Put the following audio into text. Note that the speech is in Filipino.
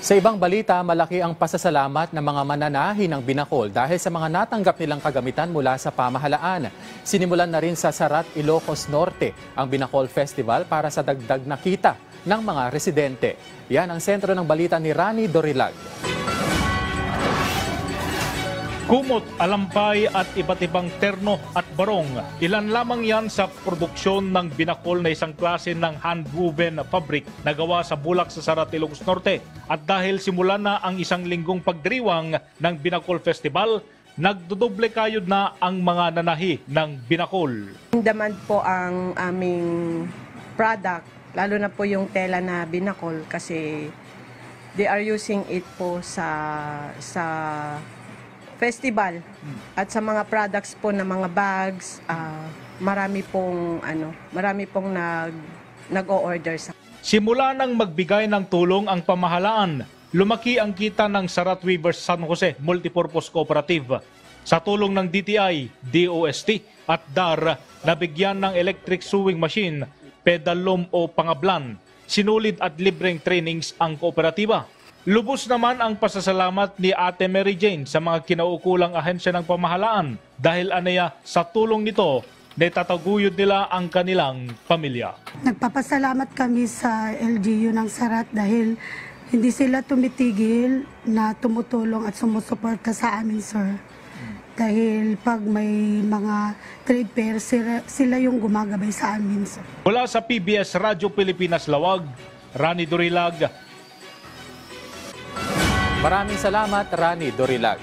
Sa ibang balita, malaki ang pasasalamat ng mga mananahi ng Binacol dahil sa mga natanggap nilang kagamitan mula sa pamahalaan. Sinimulan na rin sa Sarat, Ilocos Norte ang Binacol Festival para sa dagdag na kita ng mga residente. Yan ang sentro ng balita ni Rani Dorilag. Kumot, alampay at iba't ibang terno at barong. Ilan lamang yan sa produksyon ng Binacol na isang klase ng hand-woven fabric na gawa sa bulak sa Sarat, Ilocos Norte. At dahil simula na ang isang linggong pagdiriwang ng Binacol Festival, nagdudoble kayod na ang mga nanahi ng Binacol. Demand po ang aming product, lalo na po yung tela na Binacol kasi they are using it po sa festival at sa mga products po na mga bags, marami pong nag-o-order sa. Simula nang magbigay ng tulong ang pamahalaan, lumaki ang kita ng Sarat Weavers San Jose Multipurpose Cooperative. Sa tulong ng DTI, DOST at DAR, nabigyan ng electric sewing machine, pedal loom o pangablan, sinulid at libreng trainings ang kooperatiba. Lubos naman ang pasasalamat ni Ate Mary Jane sa mga kinaukulang ahensya ng pamahalaan dahil anaya sa tulong nito, naitataguyod nila ang kanilang pamilya. Nagpapasalamat kami sa LGU ng Sarat dahil hindi sila tumitigil na tumutulong at sumusuporta sa amin, sir. Dahil pag may mga trade fair, sila yung gumagabay sa amin, sir. Mula sa PBS Radyo Pilipinas Lawag, Rani Dorilag. Maraming salamat, Rani Dorilag.